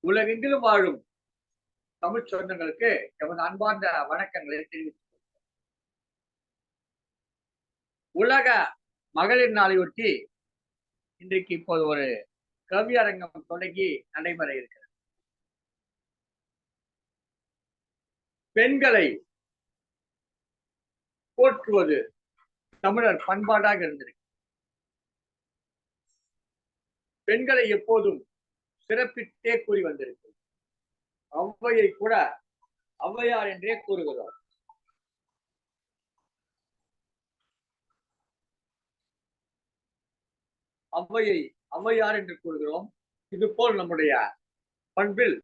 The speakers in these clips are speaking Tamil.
உலகெங்கிலும் வாழும் தமிழ் சொந்தங்களுக்கு எமது அன்பார்ந்த வணக்கங்களை தெரிவித்துக் உலக மகளிர் நாளையொட்டி இன்றைக்கு இப்போது ஒரு கவியரங்கம் தொடங்கி நடைபெற இருக்கிறது. பெண்களை போற்றுவது தமிழர் பண்பாடாக இருந்திருக்கு. பெண்களை எப்போதும் சிறப்பித்தே கூறி வந்திருக்கு. ஔவையை கூட ஔவையார் என்றே கூறுகிறார். ஔவையை ஔவையார் என்று கூறுகிறோம். இது போல் நம்முடைய பண்பில்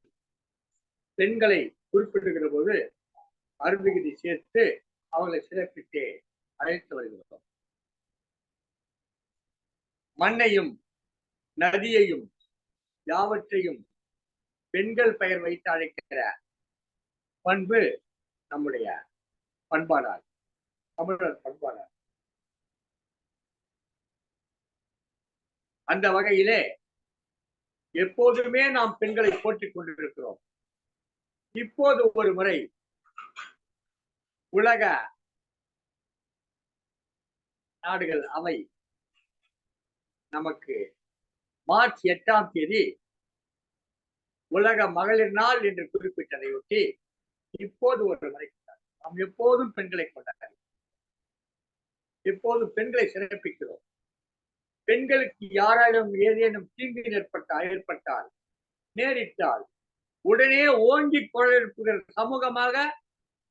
பெண்களை குறிப்பிடுகிற போது அருவிகுதி சேர்த்து அவர்களை சிறப்பித்தே அழைத்து வருகிறோம். மண்ணையும் நதியையும் யாவற்றையும் பெண்கள் பெயர் வைத்து அழைக்கிற பண்பு நம்முடைய பண்பாடார், தமிழர் பண்பாடார். அந்த வகையிலே எப்போதுமே நாம் பெண்களை போற்றிக் கொண்டிருக்கிறோம். இப்போது ஒரு முறை உலக நாடுகள் அவை நமக்கு மார்ச் 8ஆம் தேதி உலக மகளிர் நாள் என்று குறிப்பிட்டதையொட்டி இப்போது ஒரு முறை நாம் எப்போதும் பெண்களை கொண்டாடுகிறோம், எப்போதும் பெண்களை சிறப்பிக்கிறோம். பெண்களுக்கு யாராலும் ஏதேனும் தீங்கு ஏற்பட்டால் நேரிட்டால் உடனே ஓங்கி குரல் எழுப்புகிற சமூகமாக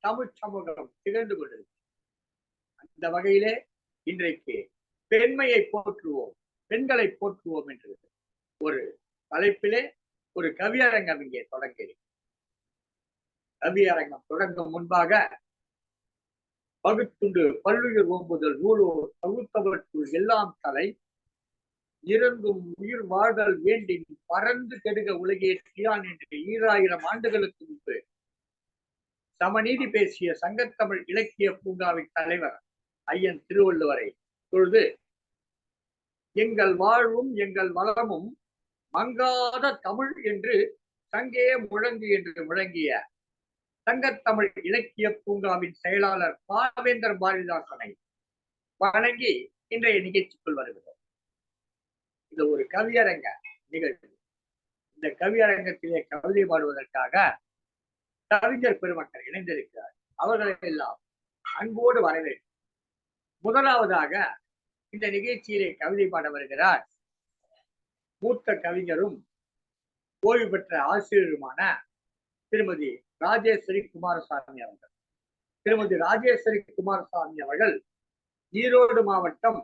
தமிழ் சமூகம் திகழ்ந்து கொண்டிருக்கு. அந்த வகையிலே இன்றைக்கு பெண்மையை போற்றுவோம், பெண்களை போற்றுவோம் என்று ஒரு தலைப்பிலே ஒரு கவியரங்கம் இங்கே தொடங்குகிறேன். கவியரங்கம் தொடங்கும் முன்பாக பகுத்துண்டு பல்லுயிர் ஓம்புதல் நூலோர் பகுத்தவற்றுள் எல்லாம் தலை இருந்தும் உயிர் வாழ்தல் வேண்டின் பறந்து கெடுக உலகே தீயான் என்று 2000 ஆண்டுகளுக்கு முன்பு சமநீதி பேசிய சங்கத்தமிழ் இலக்கிய பூங்காவின் தலைவர் ஐயன் திருவள்ளுவரை தொழுது எங்கள் வாழ்வும் எங்கள் வளமும் மங்காத தமிழ் என்று சங்கே முழங்கு என்று முழங்கிய சங்கத்தமிழ் இலக்கிய பூங்காவின் செயலாளர் பாவேந்தர் பாரதிதாசனை வணங்கி இன்றைய நிகழ்ச்சிக்குள் வருகிறோம். இது ஒரு கவியரங்க நிகழ்வு. இந்த கவியரங்கத்திலே கவிதை பாடுவதற்காக கவிஞர் பெருமக்கள் இணைந்திருக்கிறார். அவர்களை எல்லாம் அன்போடு வரவேற்று முதலாவதாக இந்த நிகழ்ச்சியிலே கவிதை பாட வருகிறார் மூத்த கவிஞரும் ஓய்வு பெற்ற ஆசிரியருமான திருமதி ராஜேஸ்வரி குமாரசாமி அவர்கள். திருமதி ராஜேஸ்வரி குமாரசாமி அவர்கள் ஈரோடு மாவட்டம்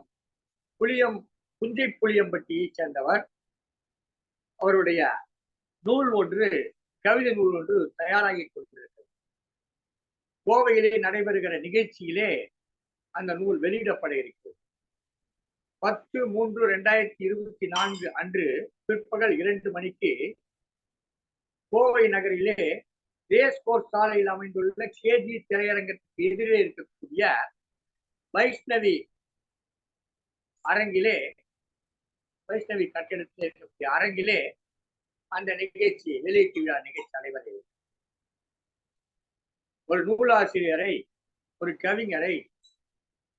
புஞ்சை புளியம்பட்டியைச் சேர்ந்தவர். அவருடைய நூல் ஒன்று, கவிதை நூல் ஒன்று தயாராகி கொண்டிருக்கிறது. கோவையிலே நடைபெறுகிற நிகழ்ச்சியிலே அந்த நூல் வெளியிடப்பட இருக்கிறது. 10/3/2024 அன்று பிற்பகல் 2 மணிக்கு கோவை நகரிலே ரேஸ்கோர்ஸ் சாலையில் அமைந்துள்ள கேஜி திரையரங்கத்துக்கு எதிரே இருக்கக்கூடிய வைஷ்ணவி அரங்கிலே, வைஷ்ணவி கட்டிடத்தில் இருக்கக்கூடிய அரங்கிலே அந்த நிகழ்ச்சி, வெளியீட்டு விழா நிகழ்ச்சி நடைபெறுகிறது. ஒரு நூலாசிரியரை, ஒரு கவிஞரை,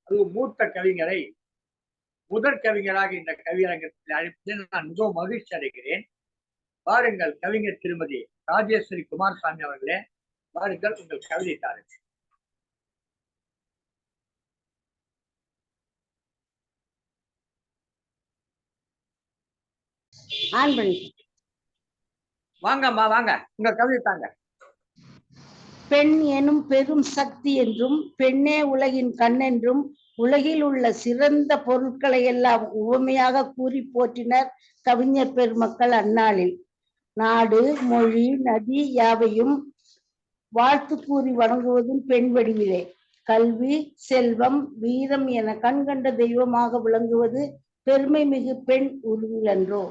அது மூத்த கவிஞரை முதற் கவிஞராக இந்த கவியரங்கத்தில் அழைப்பதில் நான் மிகவும் மகிழ்ச்சி அடைகிறேன். பாருங்கள் கவிஞர் திருமதி ராஜேஸ்வரி குமாரசாமி அவர்களே, பாருங்கள் உங்கள் கவிதை தாருங்கள். வாங்கம்மா, வாங்க, உங்க கவிதை தாங்க. பெண் எனும் பெரும் சக்தி என்றும் பெண்ணே உலகின் கண் என்றும் உலகில் உள்ள சிறந்த பொருட்களை எல்லாம் உவமையாக கூறி போற்றினர் கவிஞர் பெருமக்கள் அந்நாளில். நாடு, மொழி, நதி யாவையும் வாழ்த்து கூறி வணங்குவதும் பெண் வடிவிலே. கல்வி, செல்வம், வீரம் என கண்கண்ட தெய்வமாக விளங்குவது பெருமை மிகு பெண் உருவிலன்றோ.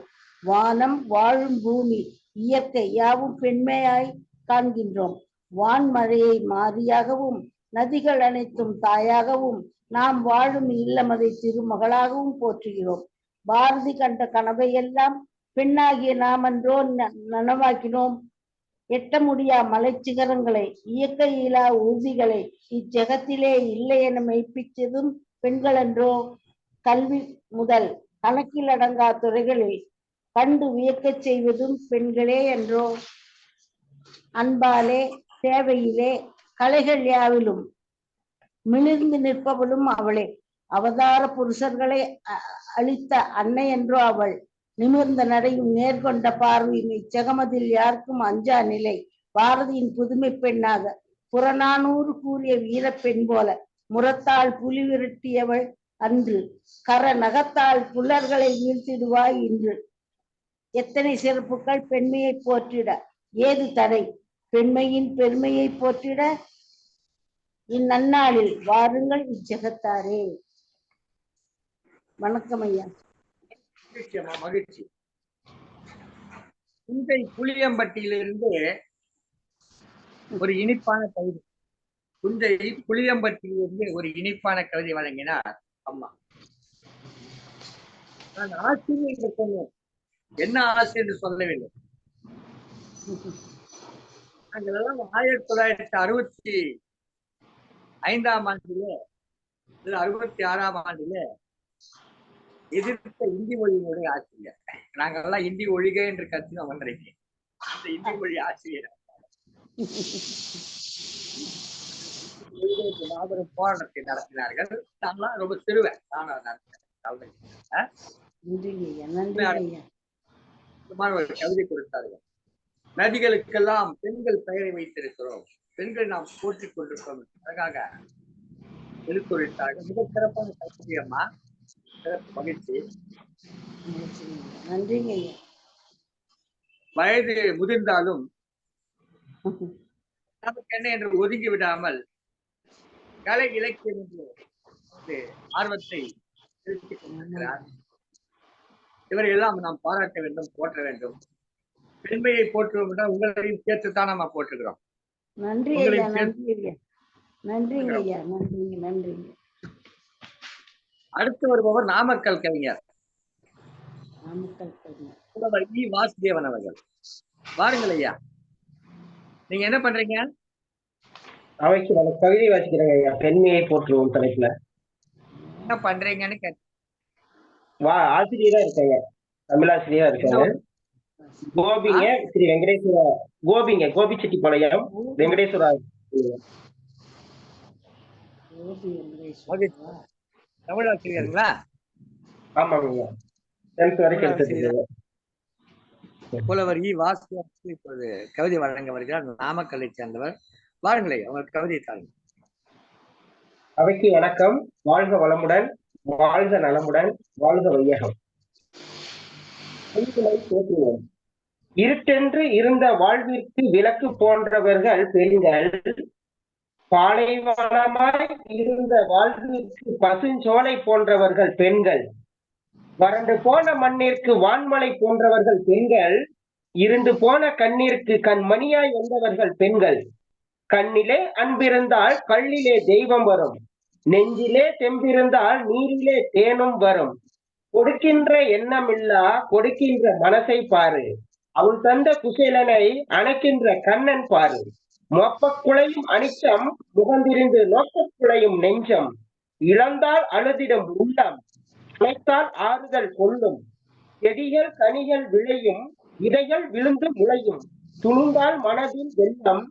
வானம், வாழும் பூமி, இயற்கை யாவும் பெண்மையாய் காண்கின்றோம். வான்மழையை மாரியாகவும் நதிகள் அனைத்தும் தாயாகவும் நாம் வாழும் இல்லமதை திருமகளாகவும் போற்றுகிறோம். பாரதி கண்ட கனவை எல்லாம் பெண்ணாகிய நாமன்றோ நனவாக்கினோம் எட்ட முடியா மலைச்சிகரங்களை இயக்க இயலா ஊர்திகளை இச்செகத்திலே இல்லை என மெய்ப்பிச்சதும் பெண்களன்றோ கல்வி முதல் கணக்கில் அடங்கா துறைகளில் கண்டு வியக்கச் செய்வதும் பெண்களே என்றோ அன்பாலே சேவையிலே கலைகள் யாவிலும் மிளிர்ந்து நிற்பவளும் அவளே அவதார புருஷர்களை அளித்த அன்னை என்றோ அவள் நிமிர்ந்த நடையும் நேர்கொண்ட பார்வையும் இச்செகமதில் யாருக்கும் அஞ்சா நிலை பாரதியின் புதுமை பெண்ணாக புறநானூறு கூறிய வீரப்பெண் போல முரத்தால் புலி விரட்டியவள் அன்று கர நகத்தால் புல்லர்களை வீழ்த்திடுவாய் இன்று எத்தனை சிறப்புகள் பெண்மையை போற்றிட ஏது தடை பெண்மையின் பெருமையை போற்றிட இந்நன்னாளில் வாருங்கள் இச்செகத்தாரே. வணக்கம் ஐயா. மகிழ்ச்சி அம்மா, மகிழ்ச்சி. குஞ்சை புளியம்பட்டியிலிருந்து ஒரு இனிப்பான கவிதை, குஞ்சை புளியம்பட்டியிலிருந்து ஒரு இனிப்பான கவிதை வழங்கினார் அம்மா. நான் ஆசிரியர் என்று சொன்னேன், என்ன ஆசை என்று சொல்லவில்லை. நாங்கள் எல்லாம் 1965ஆம் ஆண்டிலே 66ஆம் ஆண்டிலே எதிர்த்த இந்தி மொழியினுடைய ஆசிரியர். நாங்கெல்லாம் இந்தி ஒழிக என்று கத்தினோம் அன்றைக்கு. அந்த இந்தி மொழி ஆசிரியர் மாபெரும் போராட்டத்தை நடத்தினார்கள். நான்லாம் ரொம்ப சிறுவன், ஒரு கவிதை கொடுத்தார்கள். நதிகளுக்கெல்லாம் பெண்கள் பெயரை வைத்திருக்கிறோம், பெண்கள் நாம் போற்றிக் கொண்டிருக்கிறோம், அழகாக எழுத்துரைத்தார்கள். மிக சிறப்பான கவிதை அம்மா, சிறப்பு, மகிழ்ச்சி. நன்றிங்க. வயது முதிர்ந்தாலும் நமக்கு என்ன என்று ஒதுங்கி விடாமல் கலை இலக்கியம் என்று ஆர்வத்தை செலுத்திக் கொண்டிருக்கிறார். இவரையெல்லாம் நாம் பாராட்ட வேண்டும், போற்ற வேண்டும். பெண்மையை போற்றுவோம் என்றால் உங்களையும் சேர்த்துத்தான் நம்ம போற்றுகிறோம். நன்றி ஐயா, நன்றி ஐயா, நன்றிங்க ஐயா, நன்றிங்க, நன்றிங்க. அடுத்து வருபவர் நாமக்கல் கவிஞர், நாமக்கல் கவிஞர் புலவர் இ. வாசுதேவன் அவர்கள். வாருங்கள் ஐயா. நீங்க என்ன பண்றீங்க? கவிதை வாசிக்கிறேங்க ஐயா. பெண்மையை போற்றுவோம் தலைப்புல. என்ன பண்றீங்கன்னு கேட்ட. ஆசிரியரா இருக்காங்க, தமிழாசிரியரா இருக்காங்க. கோபிங்க ஸ்ரீ வெங்கடேஸ்வர, கோபிங்க கோபிச்செட்டிப்பாளையம் வெங்கடேஸ்வரா. தமிழாசிரியர்களா? ஆமாங்க ஐயா, 10th வரைக்கும் எடுத்துருக்கீங்க. புலவர் இ. வாசுதேவன் இப்பொழுது கவிதை வழங்க வருகிறார். நாமக்கல்லை சேர்ந்தவர். வாருங்களே, அவர் கவிதை தாருங்க. அவைக்கு வணக்கம். வாழ்க வளமுடன், வாழ்க நலமுடன், வாழ்க வையகம். போற்றுவோம். இருட்டென்று இருந்த வாழ்விற்கு விளக்கு போன்றவர்கள் பெண்கள், பாலைவனமாய் இருந்த வாழ்விற்கு பசுஞ்சோலை போன்றவர்கள் பெண்கள், வறண்டு போன மண்ணிற்கு வான்மலை போன்றவர்கள் பெண்கள், இருண்டு போன கண்ணிற்கு கண்மணியாய் வந்தவர்கள் பெண்கள். கண்ணிலே அன்பிருந்தால் கல்லிலே தெய்வம் வரும், நெஞ்சிலே தெம்பிருந்தால் நீரிலே தேனும் வரும். கொடுக்கின்ற எண்ணமில்லா கொடுக்கின்ற மனசை பாரு, அவள் தந்த குசேலனை அணைக்கின்ற கண்ணன் பாரு. மொப்பக்குளையும் அனிச்சம் முகந்திருந்து நோக்கக்குளையும் நெஞ்சம், இழந்தால் அழுதிடும் உள்ளம், அழைத்தால் ஆறுதல் கொள்ளும். செடிகள் கனிகள் விளையும், இதைகள் விழுந்து முளையும், துணிந்தால் மனதில் வெள்ளம்,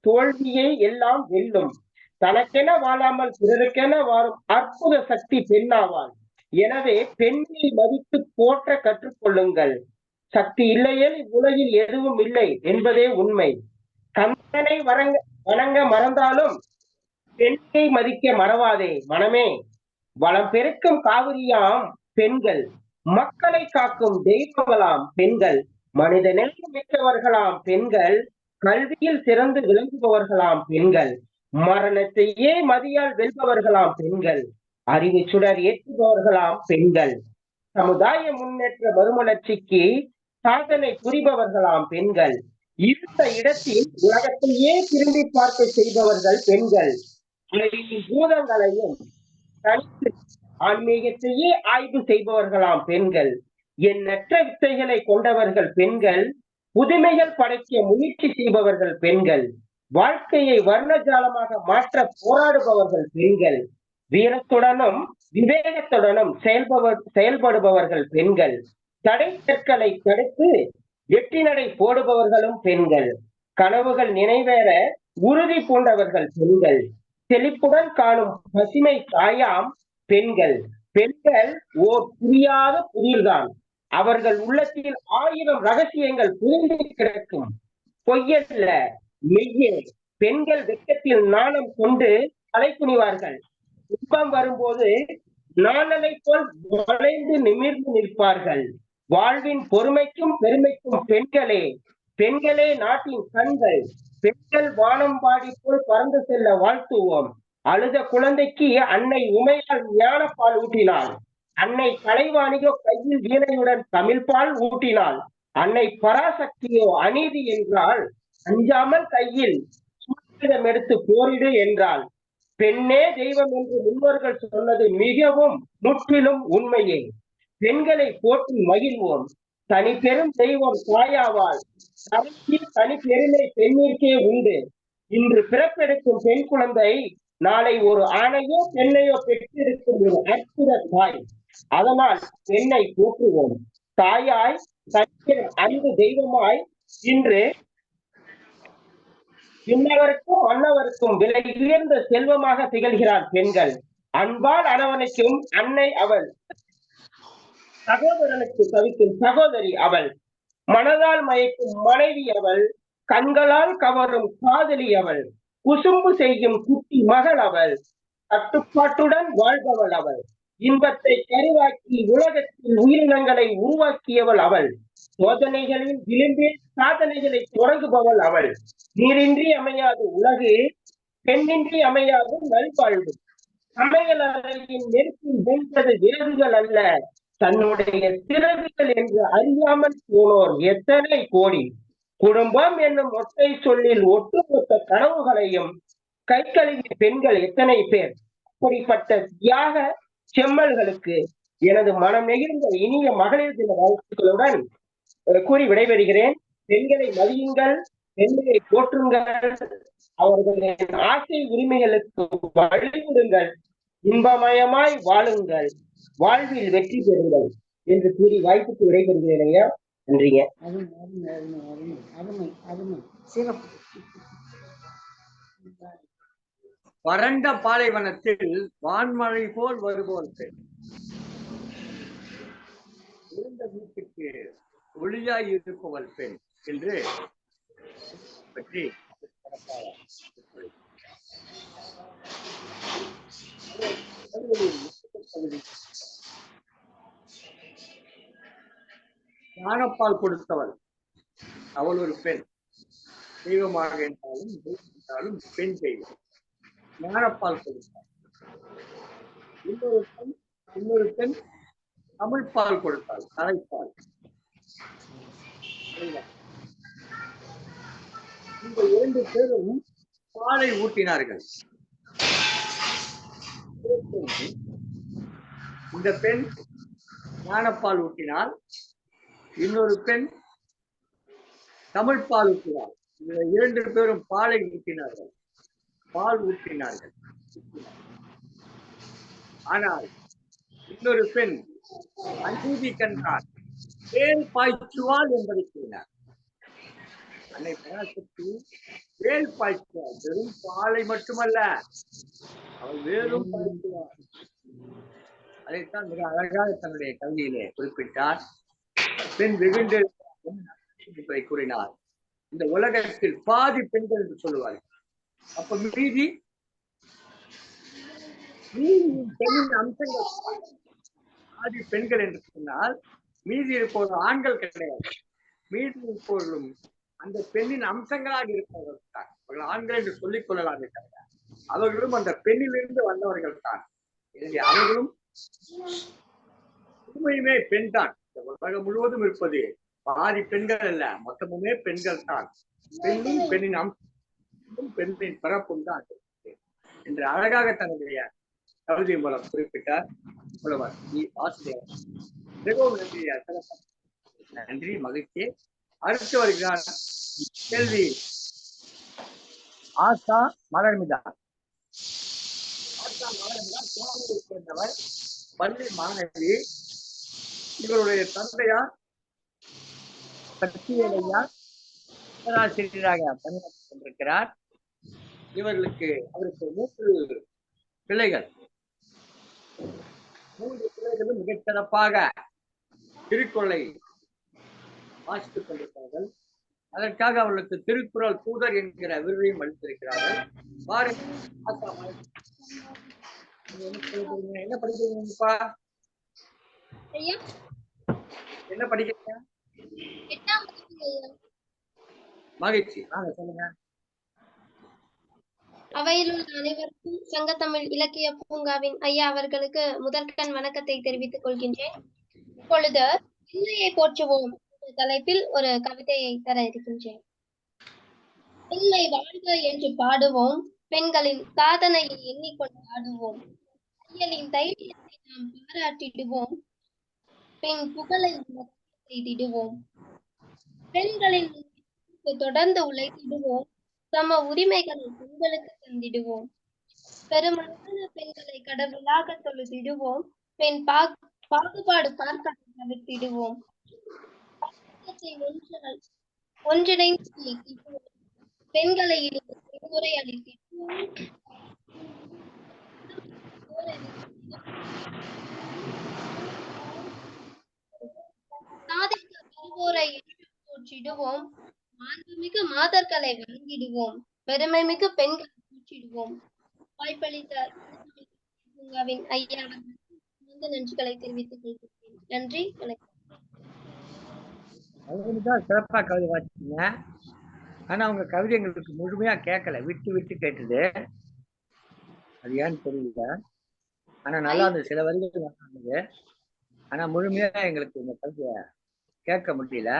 தோல்வியை எல்லாம் வெல்லும். தனக்கென வாழாமல் பிறருக்கென வாழும் அற்புத சக்தி பெண்ணாவாள். எனவே பெண்ணை மதித்து போற்ற கற்றுக்கொள்ளுங்கள். சக்தி இல்லையேல் இவ்வுலகில் எதுவும் இல்லை என்பதே உண்மை. தந்தனை வணங்க மறந்தாலும் பெண்ணை மதிக்க மறவாதே மனமே. வளம் பெருக்கும் காவிரியாம் பெண்கள், மக்களை காக்கும் தெய்வங்களாம் பெண்கள், மனித நேயம் மிக்கவர்களாம் பெண்கள், கல்வியில் சிறந்து விளங்குபவர்களாம் பெண்கள், மரணத்தையே மதியால் வெல்பவர்களாம் பெண்கள், அறிவு சுடர் ஏற்றுபவர்களாம் பெண்கள், சமுதாய முன்னேற்ற மறுமலர்ச்சிக்கு சாதனை புரிபவர்களாம் பெண்கள், இருந்த இடத்தில் உலகத்தையே திரும்பி பார்க்க செய்பவர்கள் பெண்கள், பூதங்களையும் தனித்து ஆன்மீகத்தையே ஆய்வு செய்பவர்களாம் பெண்கள், எண்ணற்ற வித்தைகளை கொண்டவர்கள் பெண்கள், புதுமைகள் படைக்க முயற்சி செய்பவர்கள் பெண்கள், வாழ்க்கையை வர்ணஜாலமாக மாற்ற போராடுபவர்கள் பெண்கள், வீரத்துடனும் விவேகத்துடனும் செயல்படுபவர்கள் பெண்கள், தடை கற்களை தடுத்து வெற்றி நடை போடுபவர்களும் பெண்கள், கனவுகள் நினைவேற உறுதி பூண்டவர்கள் பெண்கள், செழிப்புடன் காணும் பசுமை தாயாம் பெண்கள். பெண்கள் ஓர் புரியாத புதிர்தான். அவர்கள் உள்ளத்தில் 1000 ரகசியங்கள் புரிந்து கிடக்கும். பொய்யல்ல, மெய்யே. பெண்கள் வெட்கத்தில் நாணம் கொண்டு தலை குனிவார்கள். துன்பம் வரும்போது நாணலை போல் வளைந்து நிமிர்ந்து நிற்பார்கள். வாழ்வின் பொறுமைக்கும் பெருமைக்கும் பெண்களே. பெண்களே நாட்டின் கண்கள். பெண்கள் வானம் பாடி போல் பறந்து செல்ல வாழ்த்துவோம். அழுத குழந்தைக்கு அன்னை உமையால் ஞானப்பால் ஊட்டினாள். அன்னை கலைவாணியோ கையில் வீணையுடன் தமிழ்பால் ஊட்டினாள். அன்னை பராசக்தியோ அநீதி என்றால் அஞ்சாமல் கையில் சூத்திரம் எடுத்து போரிடு என்றாள். பெண்ணே தெய்வம் என்று முன்னோர்கள் சொன்னது மிகவும் முற்றிலும் உண்மையே. பெண்களை போற்றி மகிழ்வோம். தனி பெரும் தெய்வம் தாயாவால். தனி பெருமை பெண்ணிற்கே உண்டு. இன்று பிறப்பெடுக்கும் பெண் குழந்தை நாளை ஒரு ஆணையோ பெண்ணையோ பெற்றிருக்கும் ஒரு அற்புத தாய். அதனால் பெண்ணை போற்றுவோம். தாயாய் தனிப்பெரும் அன்பு தெய்வமாய் இன்று விண்ணவருக்கும் மன்னவருக்கும் விலை உயர்ந்த செல்வமாக திகழ்கிறார் பெண்கள். அன்பால் அரவணைக்கும் அன்னை அவள். சகோதரனுக்கு தவிக்கும் சகோதரி அவள். மனதால் மயக்கும் மனைவி அவள். கண்களால் கவரும் காதலி அவள். குசும்பு செய்யும் குட்டி மகள் அவள். கட்டுப்பாட்டுடன் வாழ்பவள் அவள். இன்பத்தை கருவாக்கி உலகத்தில் உயிரினங்களை உருவாக்கியவள் அவள். சோதனைகளின் விளிம்பில் சாதனைகளை தொடங்குபவள் அவள். நீரின்றி அமையாது உலகு, பெண்ணின்றி அமையாது நல்வாழ்வு. சமையல் அறையின் நெருப்பில் வென்றது விறகுகள் அல்ல, தன்னுடைய சிறகுகள் என்று அறியாமல் போனோர் எத்தனை கோடி. குடும்பம் என்னும் ஒற்றை சொல்லில் ஒட்டுமொத்த கனவுகளையும் கை கழுவிய பெண்கள் எத்தனை பேர். அப்படிப்பட்ட தியாக செம்மல்களுக்கு எனது மனம் நெகிழ்ந்த இனிய மகளிர் தின வாழ்த்துக்களுடன் கூறி விடைபெறுகிறேன். பெண்களை மதியுங்கள், பெண்களை போற்றுங்கள், அவர்களின் ஆசை உரிமைகளுக்கு வழிவிடுங்கள், இன்பமயமாய் வாழுங்கள், வாழ்வில் வெற்றி பெறுங்கள் என்று கூறி வாய்ப்புக்கு விடைபெறுகிறேன் ஐயா. நன்றிங்க. வறண்ட பாலைவனத்தில் வான்மழை போல் வருவோர் பெண். இருந்த வீட்டுக்கு ஒளியாய் இருப்பவள் பெண் என்று பற்றி ஞானப்பால் கொடுத்தவள் அவள் ஒரு பெண். தெய்வமாக என்றாலும் பெண் தெய்வம். ஞானப்பால் கொடுத்தாள். இன்னொரு பெண் தமிழ்பால் கொடுத்தாள், தலைப்பால். இந்த 2 பேரும் பாலை ஊட்டினார்கள். இந்த பெண் ஞானப்பால் ஊட்டினாள், இன்னொரு பெண் தமிழ்பால் ஊட்டினாள். இந்த 2 பேரும் பாலை ஊட்டினார்கள், பால் ஊட்டினார்கள். ஆனால் இன்னொரு பெண் அநீதி கண்டார், வேல் பாய்ச்சுவாள் என்பதை கூறினார். அன்னை பராசக்தி வேல் பாய்ச்சுவாள். வெறும் பாலை மட்டுமல்ல, அவள் வேலும் பாய்ச்சுவாள். அதைத்தான் மிக அழகாக தன்னுடைய கவிதையிலே குறிப்பிட்டார். பெண் வெகுண்டு என்பதை கூறினார். இந்த உலகத்தில் பாதி பெண்கள் என்று சொல்லுவார்கள். அப்ப மீதி பெண்ணின் அம்சங்கள் பாதி பெண்கள் என்று சொன்னால் மீதி இருப்பவர்கள் ஆண்கள் கிடையாது. மீதி இருப்பவர்களும் அந்த பெண்ணின் அம்சங்களாக இருப்பவர்கள் தான். அவர்கள் ஆண்கள் என்று சொல்லிக் கொள்ளலாம் இருக்கிறார். அவர்களும் அந்த பெண்ணிலிருந்து வந்தவர்கள் தான். எனவே அவர்களும் உண்மையுமே பெண் தான். உலகம் முழுவதும் இருப்பது பாதி பெண்கள் அல்ல, மொத்தமுமே பெண்கள் தான். பெண்ணும் பெண்ணின் அம்சமும் பெண்ணின் பிறப்பும் தான் என்று அழகாக தன்னுடைய கவிதை மூலம் குறிப்பிட்டார் புலவர் ஆசிரியர். மிகவும் நன்றி ஐயா. நன்றி, மகிழ்ச்சி. அடுத்து வருகிறார் கேள்வி ஆசா மலர்மிதா. ஆசா மலர்மிதா கோவையை சேர்ந்தவர், பள்ளி மாணவி. இவருடைய தந்தையார் சக்திவேலையா பேராசிரியராக பணியாற்றிக் கொண்டிருக்கிறார். அவருக்கு 3 பிள்ளைகள். 3 பிள்ளைகளும் மிகச் சிறப்பாக திருக்குறளை வாசித்துக் கொண்டிருக்கிறார்கள். அதற்காக அவர்களுக்கு திருக்குறள் தூதர் என்கிற விருதையும் அளித்திருக்கிறார்கள். என்ன படிக்கிறீங்கப்பா? என்ன படிக்கிறீங்க? மகிழ்ச்சி, வாங்க சொல்லுங்க. அவையில் உள்ள அனைவருக்கும் சங்கத்தமிழ் இலக்கிய பூங்காவின் ஐயா அவர்களுக்கு முதற்கண் வணக்கத்தை தெரிவித்துக் கொள்கின்றேன். இப்பொழுது பெண்மையை போற்றுவோம் தலைப்பில் ஒரு கவிதையை தர இருக்கின்றேன். பெண்மை வாழ்க என்று பாடுவோம், பெண்களின் சாதனையை எண்ணிக்கொண்டு ஆடுவோம், தையலின் தைரியத்தை நாம் பாராட்டிடுவோம், பெண் புகழை செய்திடுவோம், பெண்களின் தொடர்ந்து உழைத்திடுவோம், சம உரிமைகளை பெண்களுக்கு தந்திடுவோம், பெருமளவான பெண்களை கடவுளாக தொழுதிடுவோம், பெண் பாகுபாடு பார்க்க தவிர்த்திடுவோம், ஒன்றிணைந்து பெண்களை முறை அளித்திடுவோம், சாதிக்க வருவோரை போற்றிடுவோம், மாண்புமிகு மாதர்களை வழங்கிடுவோம், பெருமை மிகு பெண்களை போற்றிடுவோம். வாய்ப்பளித்த பூங்காவின் ஐயா நன்றிகளை தெரிவித்துக் கொள்கிறேன். நன்றி, வணக்கம். சிறப்பா கவிதை வாசிச்சீங்க. ஆனா உங்க கவிதை எங்களுக்கு முழுமையா கேட்கல, விட்டு விட்டு கேட்டுது. அது ஏன்னு தெரியல. ஆனா நல்லா இருந்தது, சில வரிகள் நல்லா இருந்தது. ஆனா முழுமையா எங்களுக்கு இந்த கவிதைய கேட்க முடியல.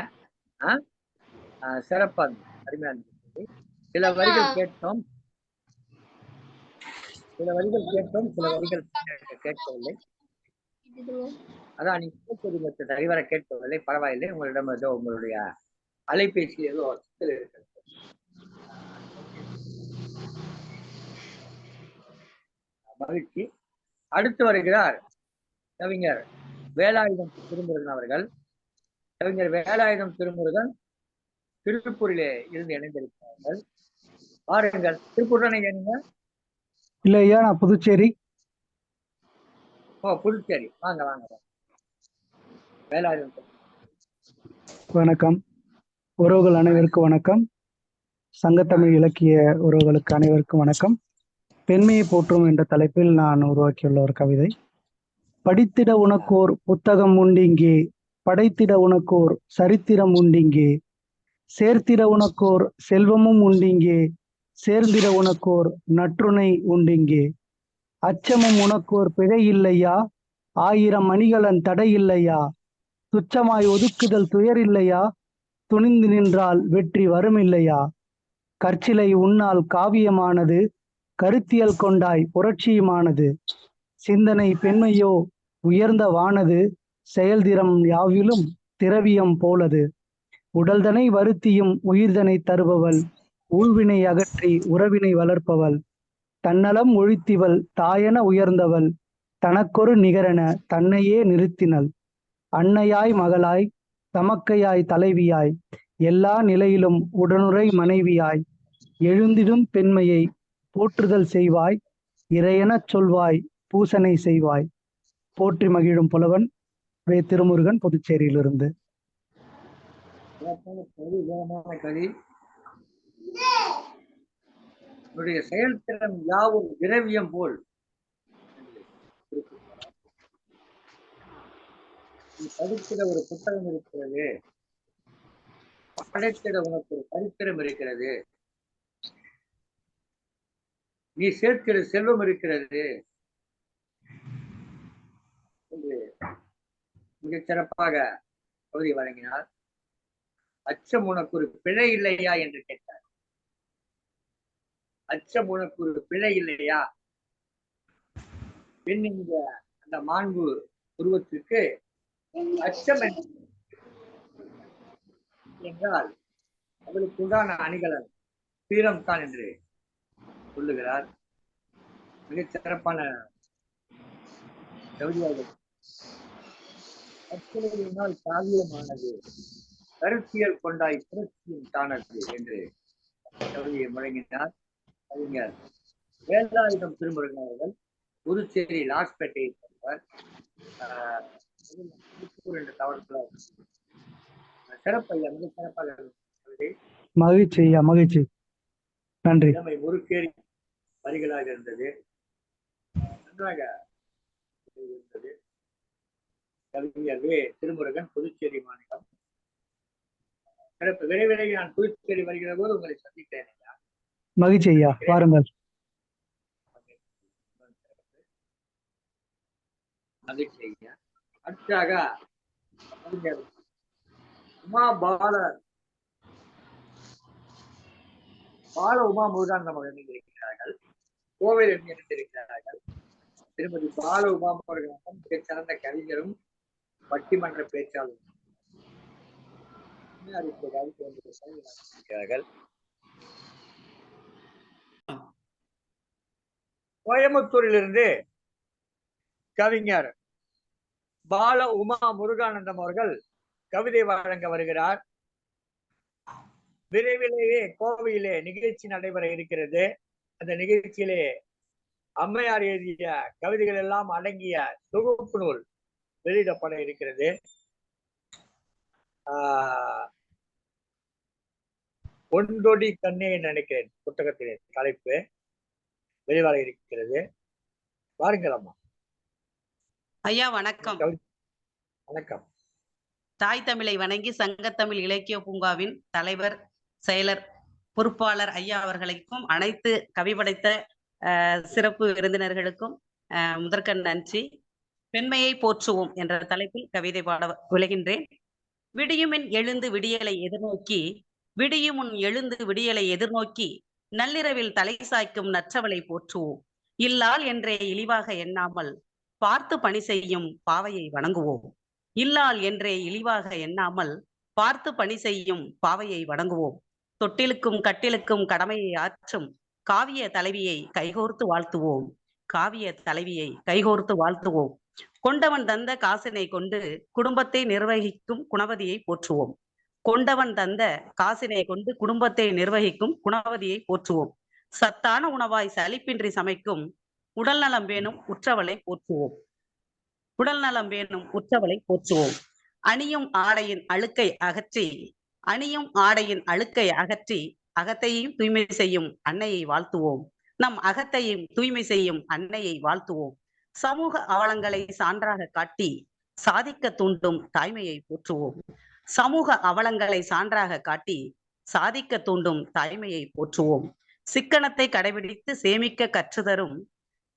சிறப்பா இருந்தது, அருமையா இருந்தது. சில வரிகள் கேட்டோம், சில வரிகள் கேட்கவில்லை. அதான் நீங்க கேட்கவில்லை, சரிவர கேட்கவில்லை. பரவாயில்லை, உங்களிடம் ஏதோ உங்களுடைய அலைபேசி ஏதோ சிக்கல் இருக்கிறது. மகிழ்ச்சி. அடுத்து வருகிறார் கவிஞர் வேலாயுதம் திருமுருகன் அவர்கள். கவிஞர் வேலாயுதம் திருமுருகன் திருப்பூரிலே இருந்து இணைந்திருக்கிறார்கள். பாருங்கள். திருப்பூர் தானே நீங்க? இல்ல ஐயா, நான் புதுச்சேரி. ஓ, புதுச்சேரி. வாங்க வாங்க. வேலாயுதம். வணக்கம் உறவுகள் அனைவருக்கும் வணக்கம். சங்கத்தமிழ் இலக்கிய உறவுகளுக்கு அனைவருக்கும் வணக்கம். பெண்மையை போற்றும் என்ற தலைப்பில் நான் உருவாக்கியுள்ள ஒரு கவிதை. படித்திட உனக்கோர் புத்தகம் உண்டிங்கே, படைத்திட உனக்கோர் சரித்திரம் உண்டிங்கே, சேர்த்திட உனக்கோர் செல்வமும் உண்டிங்கே, சேர்ந்திட உனக்கோர் நற்றுணை உண்டிங்கே, அச்சமும் உனக்கோர் பிழை இல்லையா, 1000 மணிகளன் தடை இல்லையா, துச்சமாய் ஒதுக்குதல் துயர் இல்லையா, துணிந்து நின்றால் வெற்றி வரும் இல்லையா, கற்சிலை உன்னால் காவியமானது, கருத்தியல் கொண்டாய் புரட்சியுமானது, சிந்தனை பெண்மையோ உயர்ந்த வானது, செயல்திறம் யாவிலும் திரவியம் போலது, உடல்தனை வருத்தியும் உயிர்தனை தருபவள், ஊழ்வினை அகற்றி உறவினை வளர்ப்பவள், தன்னலம் ஒழித்திவள் தாயென உயர்ந்தவள், தனக்கொரு நிகரென தன்னையே நிறுத்தினள், அன்னையாய் மகளாய் தமக்கையாய் தலைவியாய், எல்லா நிலையிலும் உடனுறை மனைவியாய், எழுந்திடும் பெண்மையை போற்றுதல் செய்வாய், இறையெனச் சொல்வாய் பூசனை செய்வாய். போற்றி மகிழும் புலவன் வே. திருமுருகன், புதுச்சேரியிலிருந்து. செயல்திறன் யாவும் திரவியம் போல் படித்திட ஒரு புத்தகம் இருக்கிறது, படைத்திட உனக்கு ஒரு சரித்திரம் இருக்கிறது, நீ சேர்க்கிற செல்வம் இருக்கிறது என்று மிகச் சிறப்பாக பகுதி வழங்கினார். அச்சம் உனக்கு ஒரு பிழை இல்லையா என்று கேட்டார். அச்சம் உனக்கு ஒரு பிழை இல்லையா? பெண் என்ற அந்த மாண்பு உருவத்திற்கு அச்சம் என்றால் அவளுக்கு உண்டான அணிகலன் வீரம் தான் என்று சொல்லுகிறார். மிகச் சிறப்பான கவிதையாகும். அச்சலையினால் காவியமானது, கருத்தியல் கொண்டாய் புரட்சியும் தானது என்று கவிதையை முழங்கினார் கவிஞர் வேலாயுதம் திருமுருகன் அவர்கள். புதுச்சேரி லாஸ்பேட்டையை சேர்ந்தவர். என்ற தவறுகளால் சிறப்பையா மிக சிறப்பாக கவிதை. மகிழ்ச்சி ஐயா, மகிழ்ச்சி, நன்றி. இளமை முறுக்கேறி வரிகளாக இருந்தது, நன்றாக இருந்தது. கவிஞர் வே திருமுருகன், புதுச்சேரி மாநிலம். சிறப்பு. விரைவிலே நான் புதுச்சேரி வருகிற போது உங்களை சந்தித்தேன். மகிழ்ச்சி ஐயா, வாருங்கள். மகிழ்ச்சி ஐயா. அடுத்தாக கவிஞர் உமா பால உமா முருகானந்தம் அவர்கள் இணைந்திருக்கிறார்கள். கோவில் இணைந்திருக்கிறார்கள். திருமதி பால உமா முருகானந்தம் மிகச் சிறந்த கவிஞரும் பட்டிமன்ற பேச்சாளரும். கோயம்புத்தூரிலிருந்து கவிஞர் பால உமா முருகானந்தம் அவர்கள் கவிதை வழங்க வருகிறார். விரைவிலேயே கோவையிலே நிகழ்ச்சி நடைபெற இருக்கிறது. அந்த நிகழ்ச்சியிலே அம்மையார் எழுதிய கவிதைகள் எல்லாம் அடங்கிய தொகுப்பு நூல் வெளியிடப்பட இருக்கிறது. ஒன்றொடி கண்ணே நினைக்கிறேன் புத்தகத்தின் தலைப்பு வெளிவர இருக்கிறது. வாருங்கள் அம்மா. ஐயா வணக்கம். வணக்கம். தாய் தமிழை வணங்கி சங்கத்தமிழ் இலக்கிய பூங்காவின் தலைவர், செயலர், பொறுப்பாளர் ஐயா அவர்களுக்கும் அனைத்து கவி படைத்த சிறப்பு விருந்தினர்களுக்கும் முதற்கண் நன்றி. பெண்மையை போற்றுவோம் என்ற தலைப்பில் கவிதை பாட விளைகின்றேன். விடியுமின் எழுந்து விடியலை எதிர்நோக்கி, விடியுமுன் எழுந்து விடியலை எதிர்நோக்கி, நள்ளிரவில் தலை சாய்க்கும் நற்றவளை போற்றுவோம். இல்லால் என்றே இழிவாக எண்ணாமல் பார்த்து பணி செய்யும் பாவையை வணங்குவோம். இல்லால் என்றே இழிவாக எண்ணாமல் பார்த்து பணி செய்யும் பாவையை வணங்குவோம். தொட்டிலுக்கும் கட்டிலுக்கும் கடமையை ஆற்றும் காவிய தலைவியை கைகோர்த்து வாழ்த்துவோம். காவிய தலைவியை கைகோர்த்து வாழ்த்துவோம். கொண்டவன் தந்த காசினை கொண்டு குடும்பத்தை நிர்வகிக்கும் குணவதியை போற்றுவோம். கொண்டவன் தந்த காசினை கொண்டு குடும்பத்தை நிர்வகிக்கும் குணவதியை போற்றுவோம். சத்தான உணவாய் சலிப்பின்றி சமைக்கும் உடல் நலம் வேணும் உற்றவளை போற்றுவோம். உடல் நலம் வேணும் உற்றவளை போற்றுவோம். அணியும் ஆடையின் அழுக்கை அகற்றி, அணியும் ஆடையின் அழுக்கை அகற்றி அகத்தையும் தூய்மை செய்யும் அன்னையை வாழ்த்துவோம். நம் அகத்தையும் தூய்மை செய்யும் அன்னையை வாழ்த்துவோம். சமூக அவலங்களை சான்றாக காட்டி சாதிக்க தூண்டும் தாய்மையை போற்றுவோம். சமூக அவலங்களை சான்றாக காட்டி சாதிக்க தூண்டும் தாய்மையை போற்றுவோம். சிக்கனத்தை கடைபிடித்து சேமிக்க கற்றுதரும்,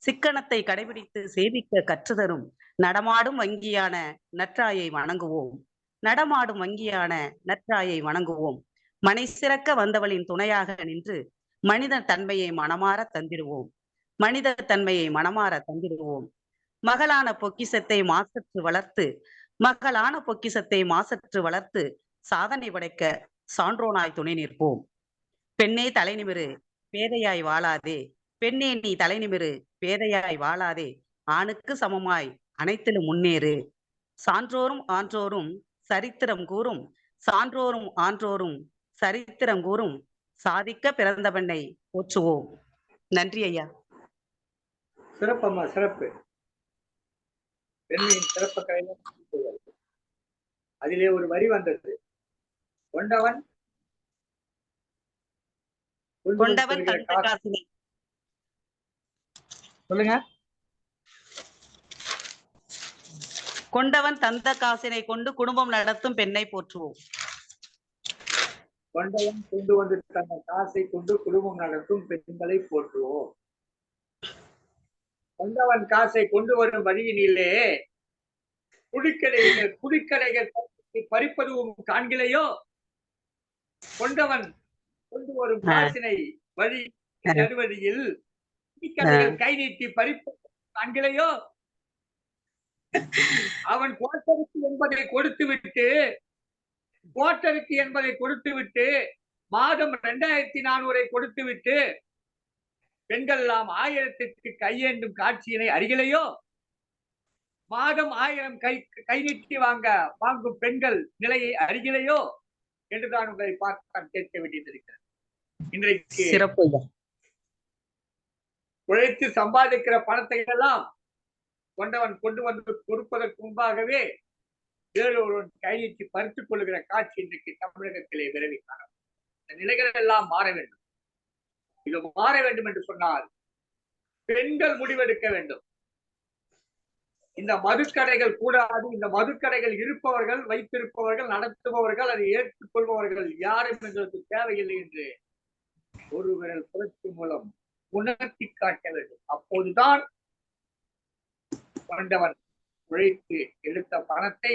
சிக்கனத்தை கடைபிடித்து சேமிக்க கற்றுதரும் நடமாடும் வங்கியான நற்றாயை வணங்குவோம். நடமாடும் வங்கியான நற்றாயை வணங்குவோம். மனை சிறக்க வந்தவளின் துணையாக நின்று மனித தன்மையை மனமாற தந்திடுவோம். மனித தன்மையை மனமாற தந்திடுவோம். மகளான பொக்கிசத்தை மாசற்று வளர்த்து, மகளான பொக்கிசத்தை மாசற்று வளர்த்து சாதனை படைக்க சான்றோனாய் துணை நிற்போம். பெண்ணே தலை நிமிரு பேதையாய் வாழாதே, பெண்ணே நீ தலை நிமிரு பேதையாய் வாழாதே, ஆணுக்கு சமமாய் அனைத்திலும் முன்னேறு. சான்றோரும் ஆன்றோரும் சரித்திரம் கூறும், சான்றோரும் ஆன்றோரும் சரித்திரம் கூறும் சாதிக்க பிறந்த பெண்ணை போற்றுவோம். நன்றி ஐயா. சிறப்பம்மா, சிறப்பு. பெண்ணின் சிறப்பு கலைஞர். அதிலே ஒரு வரி வந்தது, கொண்டவன் கொண்டவன் தந்த காசினை. சொல்லுங்க. கொண்டவன் தந்த காசினை கொண்டு குடும்பம் நடத்தும் பெண்ணை போற்றுவோம். கொண்டவன் கொண்டு வந்து தந்த காசை கொண்டு குடும்பம் நடத்தும் பெண்களை போற்றுவோம். கொண்டவன் காசை கொண்டு வரும் வழியினிலே குடிக்கடைகள் பறிப்பதும் காண்கிலையோ, கொண்டவன் கொண்டு வரும் காசினை வழி நடுவதியில் குடிக்கடைகள் கை நீட்டி பறிப்பதும் காண்கிலையோ, அவன் கோட்டருக்கு என்பதை கொடுத்து விட்டு மாதம் 2400 கொடுத்து விட்டு பெண்கள் எல்லாம் 1000க்கு கையேந்தும் காட்சியினை அருகிலேயோ, மாதம் 1000 கை நீட்டி வாங்கும் பெண்கள் நிலையை அருகிலேயோ என்றுதான் உங்களை பார்த்து கேட்க வேண்டியிருக்கிறது. இன்றைக்கு சிறப்பு. உழைத்து சம்பாதிக்கிற பணத்தை எல்லாம் கொண்டு வந்து கொடுப்பதற்கு முன்பாகவே வேறொருவன் கை நீட்டி பறித்துக் கொள்கிற காட்சி இன்றைக்கு தமிழகத்திலே விரைவில் காணும். இந்த நிலைகள் எல்லாம் மாற வேண்டும். இது மாற வேண்டும் என்று சொன்னால் பெண்கள் முடிவெடுக்க வேண்டும். இந்த மதுக்கடைகள் கூடாது. இந்த மதுக்கடைகள் இருப்பவர்கள், வைத்திருப்பவர்கள், நடத்துபவர்கள், அதை ஏற்றுக்கொள்பவர்கள் யாரும் எங்களுக்கு தேவையில்லை என்று ஒரு விரல் புரட்சி மூலம் உணர்த்தி காட்ட வேண்டும். அப்போதுதான் கொண்டவன் உழைத்து எடுத்த பணத்தை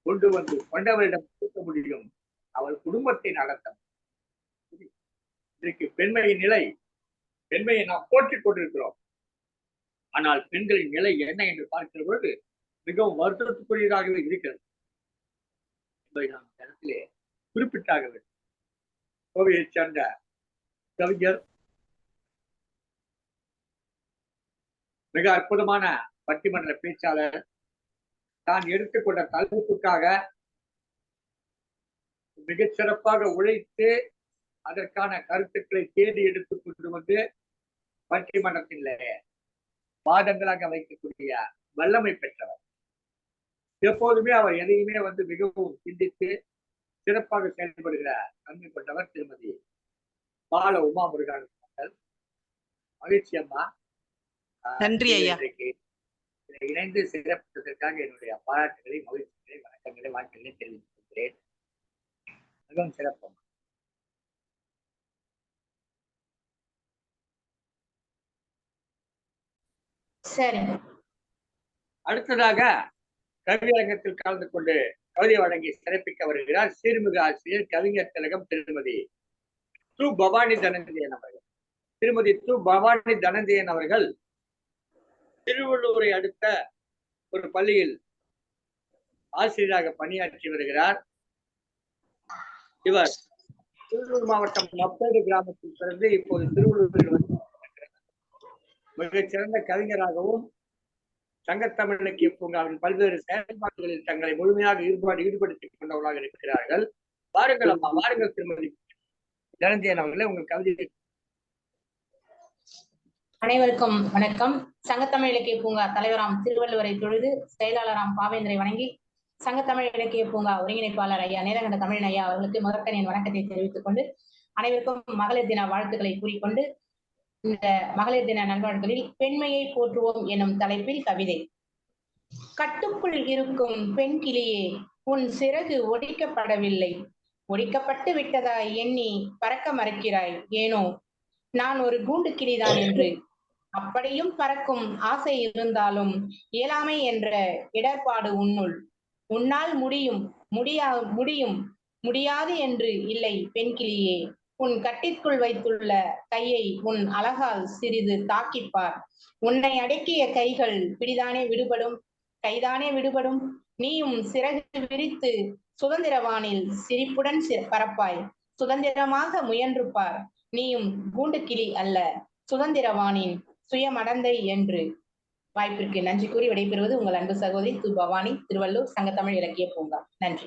கொண்டு வந்து கொண்டவரிடம் கொடுக்க முடியும். அவள் குடும்பத்தை நடத்த. இன்றைக்கு பெண்மையின் நிலை, பெண்மையை நாம் போற்றிக் கொண்டிருக்கிறோம். ஆனால் பெண்களின் நிலை என்ன என்று பார்க்கிற பொழுது மிகவும் வருத்தத்துக்குரியதாகவே இருக்கிறது என்பதை நாம் இடத்திலே குறிப்பிட்டாக வேண்டும். கோவையைச் சேர்ந்த கவிஞர், மிக அற்புதமான பட்டிமன்ற பேச்சாளர், தான் எடுத்துக்கொண்ட தலைப்புக்காக மிகச் சிறப்பாக உழைத்து அதற்கான கருத்துக்களை தேடி எடுத்துக் கொண்டு வந்து பட்டிமன்றத்தில் வாதங்களாக வைக்கக்கூடிய வல்லமை பெற்றவர். எப்போதுமே அவர் எதையுமே மிகவும் சிந்தித்து சிறப்பாக செயல்படுகிற தன்மை கொண்டவர் திருமதி பால உமா முருகன். மகிழ்ச்சி அம்மா. நன்றி ஐயா. இணைந்து சிறப்பித்ததற்காக என்னுடைய பாராட்டுகளை, மகிழ்ச்சிகளை, வணக்கங்களை, வாழ்த்துக்களை தெரிவித்துக் கொள்கிறேன். மிகவும் சிறப்பு. சரி, அடுத்ததாக கவியரங்கத்தில் கலந்து கொண்டு கவிதை வழங்கி சிறப்பிக்க வருகிறார் சீர்மிகு ஆசிரியர், கவிஞர் திலகம் திருமதி து. பவானி தனஞ்சயன் அவர்கள். திருமதி து. பவானி தனஞ்சயன் அவர்கள் திருவள்ளூரை அடுத்த ஒரு பள்ளியில் ஆசிரியராக பணியாற்றி வருகிறார். இவர் திருவள்ளூர் மாவட்டம் மப்பேடு கிராமத்தில் பிறந்து இப்போது திருவள்ளூரில் மிகச் சிறந்த கவிஞராகவும் சங்கத்தமிழ் இலக்கிய பூங்காவின் பல்வேறு செயல்பாடுகளில் தங்களை முழுமையாக ஈடுபடுத்திக் கொண்டவர்களாக இருக்கிறார்கள். வாருங்கள் அம்மா, வாருங்கள் திருமதி தனஞ்சயன் அவர்களே, உங்கள் கவிதை. அனைவருக்கும் வணக்கம். சங்கத்தமிழ் இலக்கிய பூங்கா தலைவராம் திருவள்ளுவரை தொழுது, செயலாளராம் பாவேந்தரை வணங்கி, சங்கத்தமிழ் இலக்கிய பூங்கா ஒருங்கிணைப்பாளர் ஐயா நீலகண்ட தமிழன் ஐயா அவர்களுக்கு முதற்கன் என் வணக்கத்தை தெரிவித்துக் கொண்டு, அனைவருக்கும் மகளிர் தின வாழ்த்துக்களை கூறிக்கொண்டு, இந்த மகளிர் தின நல்வாழ்வுகளில் பெண்மையை போற்றுவோம் எனும் தலைப்பில் கவிதை. கட்டுக்குள் இருக்கும் பெண் கிளியே, உன் சிறகு ஒடிக்கப்படவில்லை, ஒடிக்கப்பட்டு விட்டதாய் எண்ணி பறக்க மறுக்கிறாய் ஏனோ? நான் ஒரு கூண்டு கிளிதான் என்று. அப்படியும் பறக்கும் ஆசை இருந்தாலும் இயலாமை என்ற இடர்பாடு உன்னுள். உன்னால் முடியும் முடியாது என்று இல்லை பெண் கிளியே. உன் கட்டிற்குள் வைத்துள்ள கையை உன் அழகால் சிறிது தாக்கிப்பார். உன்னை அடக்கிய கைகள் கைதானே விடுபடும். நீயும் சிறகு விரித்து சுதந்திரவானில் சிரிப்புடன் பறப்பாய். சுதந்திரமாக முயன்று பார். நீயும் கூண்டு கிளி அல்ல, சுதந்திரவானின் சுயமடந்தை என்று. வாய்ப்பிற்கு நன்றி கூறி விடைபெறுவது உங்கள் அன்பு சகோதரி து. பவானி, திருவள்ளூர் சங்கத்தமிழ் இலக்கிய பூங்கா. நன்றி.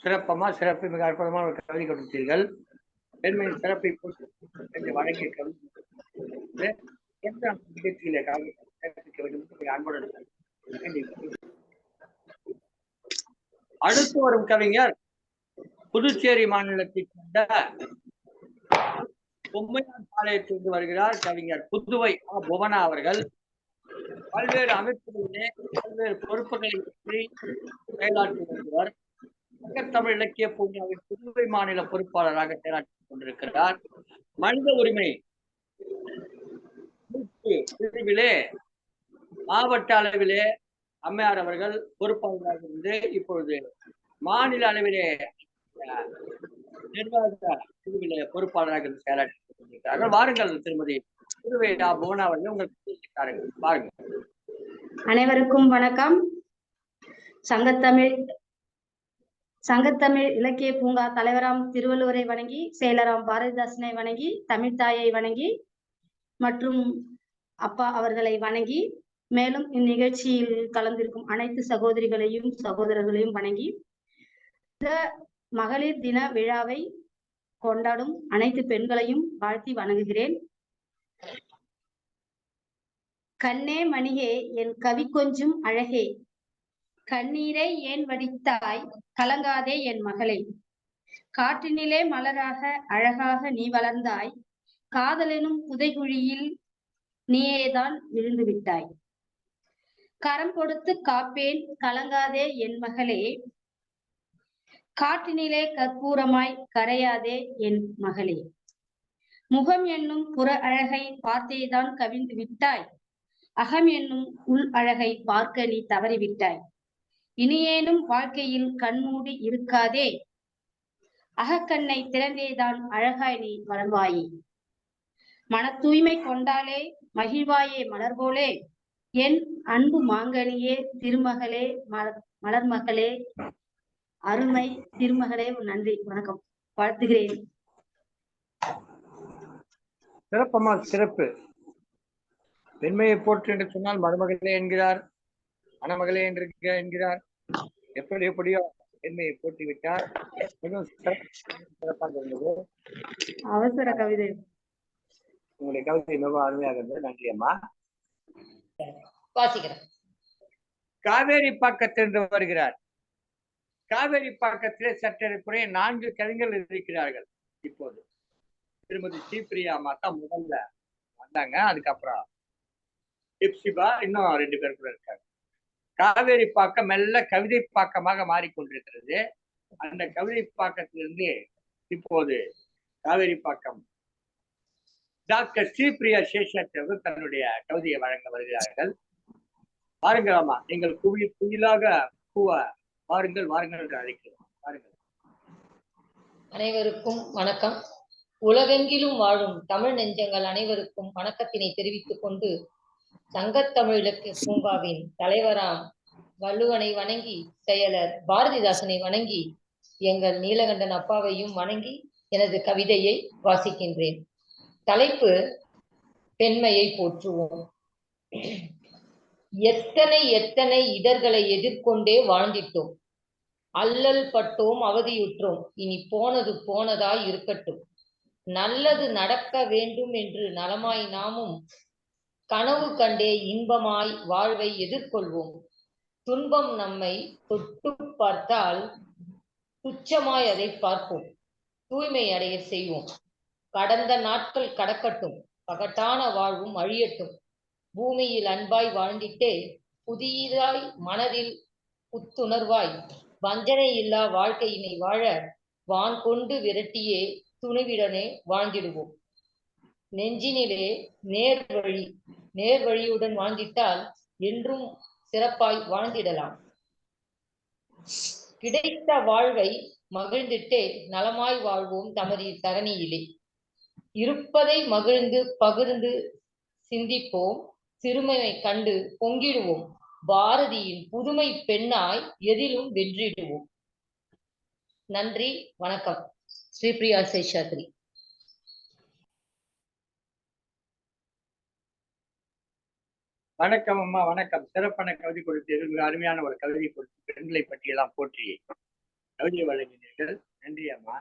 சிறப்பமா, சிறப்பு. மிக அற்புதமான ஒரு கவிதை கொடுத்தீர்கள். பெண்மையின் சிறப்பை வழங்கிய கவிதை நிகழ்ச்சியில கற்பிக்க வேண்டும் அன்புடன். அடுத்து வரும் கவிஞர் புதுச்சேரி மாநிலத்தை கொண்ட பொம்மையான் பாளையத்திலிருந்து வருகிறார் கவிஞர் புதுவை புவனா அவர்கள். பல்வேறு அமைப்புகளிலே பல்வேறு பொறுப்புகளை பற்றி செயலாற்றி வருகிறார். சங்கத்தமிழ் இலக்கிய பூங்காவின் புதுவை மாநில பொறுப்பாளராக செயலாற்றிக் கொண்டிருக்கிறார். மனித உரிமை பிரிவிலே மாவட்ட அளவிலே அம்மையார் அவர்கள் பொறுப்பாளராக இருந்து இப்பொழுது மாநில அளவிலே நிர்வாக பிரிவிலே பொறுப்பாளராக செயலாற்றிக் கொண்டிருக்கிறார்கள். வாருங்கள் திருமதி புதுவை புவனா அவர்கள் உங்களுக்கு பாருங்கள். அனைவருக்கும் வணக்கம். சங்கத்தமிழ் இலக்கிய பூங்கா தலைவராம் திருவள்ளுவரை வணங்கி, செயலராம் பாரதிதாசனை வணங்கி, தமிழ்த்தாயை வணங்கி மற்றும் அப்பா அவர்களை வணங்கி, மேலும் இந்நிகழ்ச்சியில் கலந்திருக்கும் அனைத்து சகோதரிகளையும் சகோதரர்களையும் வணங்கி, இந்த மகளிர் தின விழாவை கொண்டாடும் அனைத்து பெண்களையும் வாழ்த்தி வணங்குகிறேன். கண்ணே மணியே என் கவி கொஞ்சும் அழகே, கண்ணீரை ஏன் வடித்தாய் கலங்காதே என் மகளே, காற்றினிலே மலராக அழகாக நீ வளர்ந்தாய், காதலெனும் புதைகுழியில் நீயேதான் விழுந்து விட்டாய், கரம் கொடுத்து காப்பேன் கலங்காதே என் மகளே, காற்றினிலே கற்பூரமாய் கரையாதே என் மகளே, முகம் என்னும் புற அழகை பார்த்தேதான் கவிழ்ந்து விட்டாய், அகம் என்னும் உள் அழகை பார்க்க நீ தவறிவிட்டாய், இனியேனும் வாழ்க்கையில் கண்மூடி இருக்காதே, அகக்கண்ணை திறந்தேதான் அழகாய் நீ வளர்வாயே, மன தூய்மை கொண்டாலே மகிழ்வாயே மலர் போலே, என் அன்பு மாங்கனியே திருமகளே மலர்மகளே அருமை திருமகளே. நன்றி, வணக்கம், வாழ்த்துகிறேன். சிறப்பம்மா, சிறப்பு. பெண்மையை போற்று என்று சொன்னால் மருமகளே என்கிறார், மணமகளே என்று என்கிறார். எப்படியோ பெண்மையை போற்றி விட்டார். மிகவும் சிறப்பாக இருந்தது. அவசர கவிதை. உங்களுடைய கவிதை மிகவும் அருமையாக இருந்தது. நன்றி அம்மா. வாசிக்கிறேன். காவேரி பாக்கத்திலிருந்து வருகிறார். காவேரி பாக்கத்திலே சற்றேறக்குறைய 4 கவிஞர்கள் இருக்கிறார்கள். இப்போது திருமதி ஸ்ரீபிரியா அம்மா தான் முதல்ல வந்தாங்க. அதுக்கப்புறம் இப்சிபா, இன்னும் 2 பேர் கூட இருக்காங்க. காவேரி பாக்கம் மெல்ல கவிதை பாக்கமாக மாறிக்கொண்டிருக்கிறது. அந்த கவிதை பாக்கத்திலிருந்து இப்போது காவேரி பாக்கம் டாக்டர் ஸ்ரீபிரியா சேஷாத்தவர்கள் தன்னுடைய கவிதையை வழங்க வருகிறார்கள். வாருங்களாமா, நீங்கள் குயிலாக பூவ வாருங்கள் வாருங்கள் என்று அழைக்கிறோம். வாருங்கள். அனைவருக்கும் வணக்கம். உலகெங்கிலும் வாழும் தமிழ் நெஞ்சங்கள் அனைவருக்கும் வணக்கத்தினை தெரிவித்துக் கொண்டு, சங்கத்தமிழ் இலக்கிய பூங்காவின் தலைவராம் வள்ளுவனை வணங்கி, செயலர் பாரதிதாசனை வணங்கி, எங்கள் நீலகண்டன் அப்பாவையும் வணங்கி எனது கவிதையை வாசிக்கின்றேன். தலைப்பு: பெண்மையை போற்றுவோம். எத்தனை எத்தனை இடர்களை எதிர்கொண்டே வாழ்ந்திட்டோம், அல்லல் பட்டோம், அவதியுற்றோம். இனி போனது போனதாய் இருக்கட்டும். நல்லது நடக்க வேண்டும் என்று நலமாய் நாமும் கனவு கண்டே இன்பமாய் வாழ்வை எதிர்கொள்வோம். துன்பம் நம்மை தொட்டு பார்த்தால் துச்சமாய் அதை பார்ப்போம். தூய்மை அடைய செய்வோம். கடந்த நாட்கள் கடக்கட்டும், பகட்டான வாழ்வும் அழியட்டும். பூமியில் அன்பாய் வாழ்ந்திட்டே புதியதாய் மனதில் புத்துணர்வாய் வஞ்சனை இல்லா வாழ்க்கையினை வாழ வான் கொண்டு விரட்டியே துணிவிடனே வாழ்ந்திடுவோம். நெஞ்சினிலே நேர்வழியுடன் வாழ்ந்திட்டால் என்றும் சிறப்பாய் வாழ்ந்திடலாம். கிடைத்த வாழ்வை மகிழ்ந்திட்டே நலமாய் வாழ்வோம் தமது தரணியிலே. இருப்பதை மகிழ்ந்து பகிர்ந்து சிந்திப்போம். சிறுமையை கண்டு பொங்கிடுவோம். பாரதியின் புதுமை பெண்ணாய் எதிலும் வென்றிடுவோம். நன்றி, வணக்கம். ஸ்ரீபிரியா சேஷாத்ரி. வணக்கம் அம்மா, வணக்கம். சிறப்பான கவிதை கொடுத்தீர்கள். அருமையான ஒரு கவிதை கொடுத்து பெண்களை பற்றியெல்லாம் போற்றி கவிதை வழங்கினீர்கள். நன்றி அம்மா.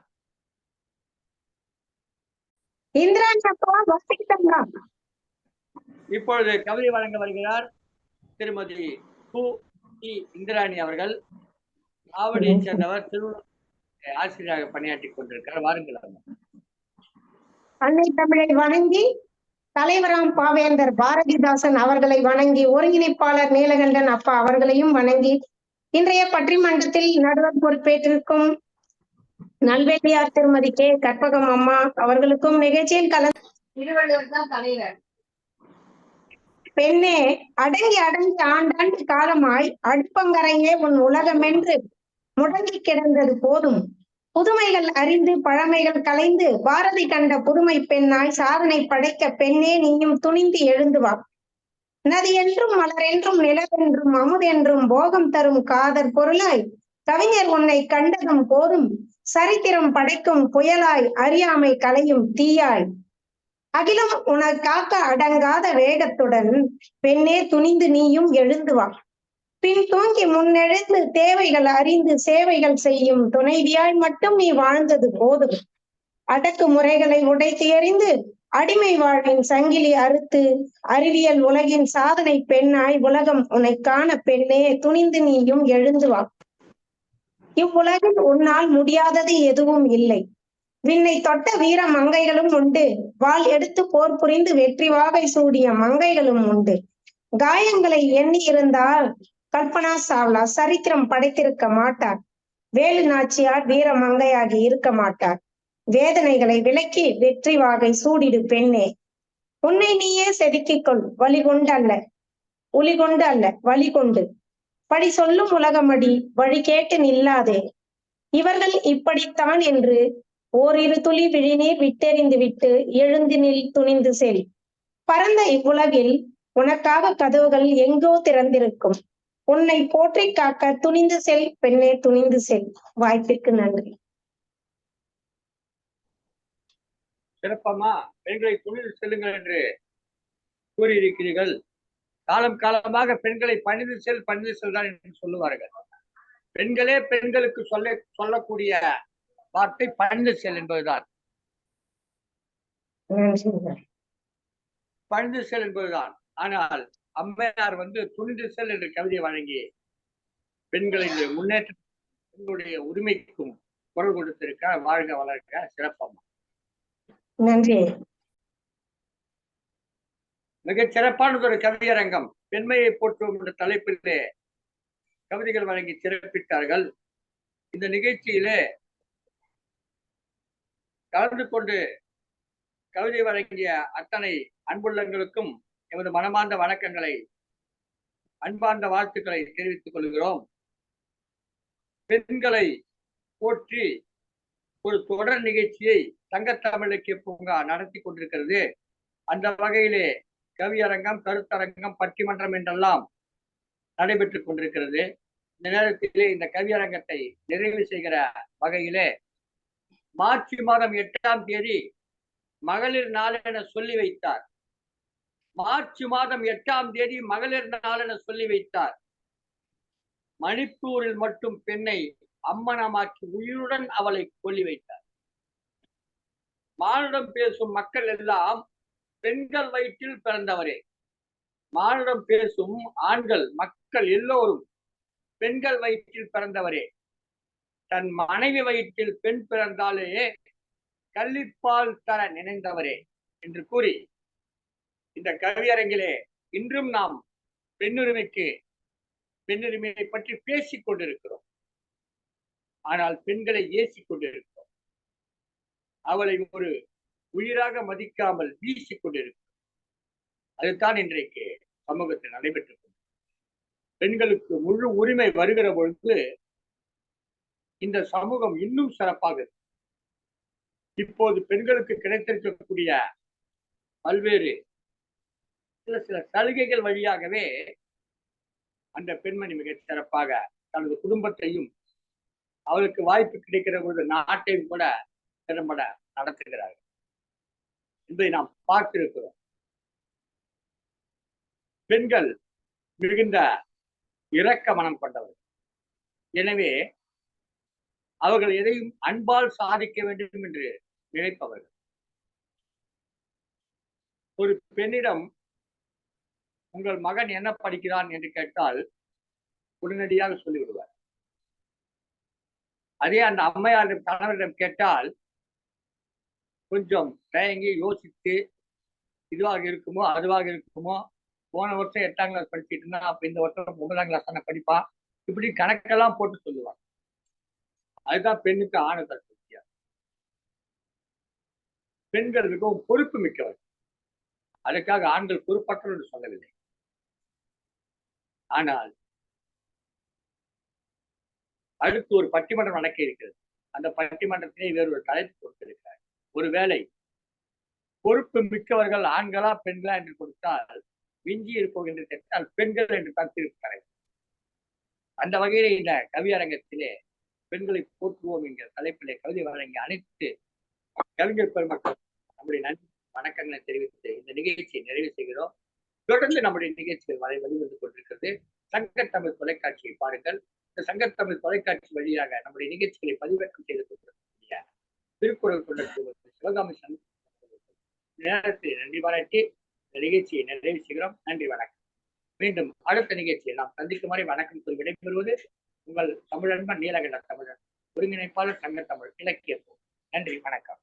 இப்பொழுது கவிதை வழங்க வருகிறார் திருமதி கு. இந்திராணி அவர்கள். ஆவடியை சேர்ந்தவர், திருவள்ளூர் ஆசிரியராக பணியாற்றி கொண்டிருக்கிறார். வாருங்கள் அம்மா. அன்னை தமிழை வணங்கி, தலைவராம் பாவேந்தர் பாரதிதாசன் அவர்களை வணங்கி, ஒருங்கிணைப்பாளர் நீலகண்டன் அப்பா அவர்களையும் வணங்கி, இன்றைய பட்டிமன்றத்தில் நடுவர் பொறுப்பேற்றிருக்கும் நல்வேலியார் திருமதி கே. கற்பகம் அம்மா அவர்களுக்கும் நிகழ்ச்சியில் திருவள்ளுவர் தான் தலைவர். பெண்ணே, அடங்கி அடங்கி ஆண்டாண்டு காலமாய் அடுப்பங்கரையே உன் உலகமென்று முடங்கி கிடந்தது போதும். புதுமைகள் அறிந்து பழமைகள் கலைந்து பாரதி கண்ட புதுமை பெண்ணாய் சாதனை படைக்க பெண்ணே நீயும் துணிந்து எழுந்து வா. நதி என்றும் மலர் என்றும் நிலவென்றும் அமுதென்றும் போகம் தரும் காதற் பொருளாய் கவிஞர் உன்னை கண்டதும் போதும் சரித்திரம் படைக்கும் புயலாய் அறியாமை கலையும் தீயாய் அகிலம் உனக்காக்க அடங்காத வேகத்துடன் பெண்ணே துணிந்து நீயும் எழுந்து வா. பின் தூங்கி முன்னெழுந்து தேவைகள் அறிந்து சேவைகள் செய்யும் துணைவியாய் மட்டும் நீ வாழ்ந்தது போதும். அடக்கு முறைகளை உடைத்து எறிந்து அடிமை வாழ்வின் சங்கிலி அறுத்து அறிவியல் உலகின் சாதனை பெண்ணாய் உலகம் உன்னை காண பெண்ணே துணிந்து நீயும் எழுந்து வா. இவ்வுலகில் உன்னால் முடியாதது எதுவும் இல்லை. விண்ணை தொட்ட வீர மங்கைகளும் உண்டு. வாள் எடுத்து போர் புரிந்து வெற்றி வாகை சூடிய மங்கைகளும் உண்டு. காயங்களை எண்ணி இருந்தால் கல்பனா சாவ்லா சரித்திரம் படைத்திருக்க மாட்டார். வேலு நாச்சியார் வீர மங்கையாகி இருக்க மாட்டார். வேதனைகளை விலக்கி வெற்றி வாகை சூடிடு பெண்ணே. உன்னை நீயே செதுக்கிக் கொள், வழி கொண்டு அல்ல, ஒளி கொண்டு அல்ல, வழி கொண்டு. படி சொல்லும் உலகமடி, வழி கேட்டு நில்லாதே. இவர்கள் இப்படித்தான் என்று ஓரிரு துளி விழிநீர் விட்டெறிந்து விட்டு எழுந்து நில், துணிந்து செல். பரந்த இவ்வுலகில் உனக்காக கதவுகள் எங்கோ திறந்திருக்கும். உன்னை போற்றி காக்க துணிந்து செல் பெண்ணே, துணிந்து செல். வாய்ப்பிற்கு நன்றி. சிறப்பம்மா, பெண்களை துணிந்து செல்லுங்கள் என்று கூறியிருக்கிறீர்கள். காலம் காலமாக பெண்களை பணிந்து செல் தான் என்று சொல்லுவார்கள். பெண்களே பெண்களுக்கு சொல்லக்கூடிய வார்த்தை பணிந்து செல் என்பதுதான். பணிந்து செல் என்பதுதான். ஆனால் அம்மையார் துணிந்து செல் என்று கவிதை வழங்கி பெண்களின் முன்னேற்ற பெண்களுடைய உரிமைக்கும் குரல் கொடுத்திருக்க. வாழ்க வளர்க்க. சிறப்பம்மா, நன்றி. மிகச் சிறப்பானதொரு கவியரங்கம். பெண்மையை போற்றுவோம் என்ற தலைப்பிலே கவிதைகள் வழங்கி சிறப்பித்தார்கள். இந்த நிகழ்ச்சியிலே கலந்து கொண்டு கவிதை வழங்கிய அத்தனை அன்புள்ளங்களுக்கும் எமது மனமார்ந்த வணக்கங்களை, அன்பார்ந்த வாழ்த்துக்களை தெரிவித்துக் கொள்கிறோம். பெண்களை போற்றி ஒரு தொடர் நிகழ்ச்சியை சங்கத்தமிழ் இலக்கிய பூங்கா நடத்தி கொண்டிருக்கிறது. அந்த வகையிலே கவியரங்கம், கருத்தரங்கம், பட்டிமன்றம் என்றெல்லாம் நடைபெற்றுக் கொண்டிருக்கிறது. இந்த நேரத்திலே இந்த கவியரங்கத்தை நிறைவு செய்கிற வகையிலே மார்ச் மாதம் 8ஆம் தேதி மகளிர் நாள் என சொல்லி வைத்தார். மார்ச் மாதம் 8ஆம் தேதி மகளிர் நாள் என சொல்லி வைத்தார். மணிப்பூரில் மட்டும் பெண்ணை அம்மனமாக்கி உயிருடன் அவளை கொல்லி வைத்தார். மானுடம் பேசும் மக்கள் எல்லாம் பெண்கள் வயிற்றில் பிறந்தவரே. மானுடம் பேசும் ஆண்கள் மக்கள் எல்லோரும் பெண்கள் வயிற்றில் பிறந்தவரே. தன் மனைவி வயிற்றில் பெண் பிறந்தாலே கள்ளிப்பால் தர நினைந்தவரே என்று கூறி இந்த கவியரங்கிலே இன்றும் நாம் பெண்ணுரிமையை பற்றி பேசிக் கொண்டிருக்கிறோம். ஆனால் பெண்களை ஏசிக் கொண்டிருக்கிறோம். அவளை ஒரு உயிராக மதிக்காமல் வீசிக் கொண்டிருக்கிறோம். அதுதான் இன்றைக்கு சமூகத்தில் நடைபெற்றுக் கொண்டது. பெண்களுக்கு முழு உரிமை வருகிற பொழுது இந்த சமூகம் இன்னும் சிறப்பாக இருக்கு. இப்போது பெண்களுக்கு கிடைத்திருக்கக்கூடிய பல்வேறு சில சலுகைகள் வழியாகவே அந்த பெண்மணி மிக சிறப்பாக தனது குடும்பத்தையும் அவளுக்கு வாய்ப்பு கிடைக்கிற பொழுது நாட்டையும் கூட திறம்பட நடத்துகிறார்கள் என்பதை நாம் பார்த்திருக்கிறோம். பெண்கள் மிகுந்த இரக்க மனம் கொண்டவர்கள். எனவே அவர்கள் எதையும் அன்பால் சாதிக்க வேண்டும் என்று நினைப்பவர்கள். ஒரு பெண்ணிடம் உங்கள் மகன் என்ன படிக்கிறான் என்று கேட்டால் உடனடியாக சொல்லிவிடுவார். அதே அந்த அம்மையாரிடம் கணவரிடம் கேட்டால் கொஞ்சம் தயங்கி யோசித்து இதுவாக இருக்குமோ அதுவாக இருக்குமோ, போன வருஷம் 8ஆம் கிளாஸ் படிச்சுட்டு இருந்தா அப்ப இந்த வருஷம் 9ஆம் கிளாஸ் தானே படிப்பான், இப்படி கணக்கெல்லாம் போட்டு சொல்லுவாங்க. அதுதான் பெண்ணுக்கு ஆணுதல் வித்தியாசம். பெண்கள் மிகவும் பொறுப்பு மிக்கவர். அதுக்காக ஆண்கள் பொறுப்பற்றவர் என்று சொல்லவில்லை. ஆனால் அடுத்து ஒரு பட்டிமன்றம் நடக்க இருக்கிறது. அந்த பட்டிமன்றத்திலே வேறு ஒரு தலைப்பு கொடுத்திருக்கிறார். ஒருவேளை பொறுப்பு மிக்கவர்கள் ஆண்களா பெண்களா என்று கொடுத்தால் விஞ்சி இருப்போம் என்று தெரிந்தால் பெண்கள் என்று தான் திருப்பார்கள். அந்த வகையிலே இந்த கவியரங்கத்திலே பெண்களை போற்றுவோம் என்கிற தலைப்பிலே கவிதை வழங்கிய அனைத்து கவிஞர் பெருமக்கள் நம்முடைய நன்றி வணக்கங்களை தெரிவித்து இந்த நிகழ்ச்சியை நிறைவு செய்கிறோம். தொடர்ந்து நம்முடைய நிகழ்ச்சிகள் வெளிவந்து கொண்டிருக்கிறது. சங்கத்தமிழ் தொலைக்காட்சியை பாருங்கள். இந்த சங்கத்தமிழ் தொலைக்காட்சி வழியாக நம்முடைய நிகழ்ச்சிகளை பதிவேற்றம் செய்து கொண்டிருக்கக்கூடிய திருக்குறள் கொண்டிருக்கிற சிவகாமி நேரத்தில் நன்றி பாராட்டி இந்த நிகழ்ச்சியை நிறைவு செய்கிறோம். நன்றி, வணக்கம். மீண்டும் அடுத்த நிகழ்ச்சியை நாம் சந்திக்கும் வரை வணக்கம் கூறி விடைபெறுவது உங்கள் தமிழன்பன் நீலகண்ட தமிழன், ஒருங்கிணைப்பாளர் சங்கத்தமிழ் இலக்கிய. நன்றி, வணக்கம்.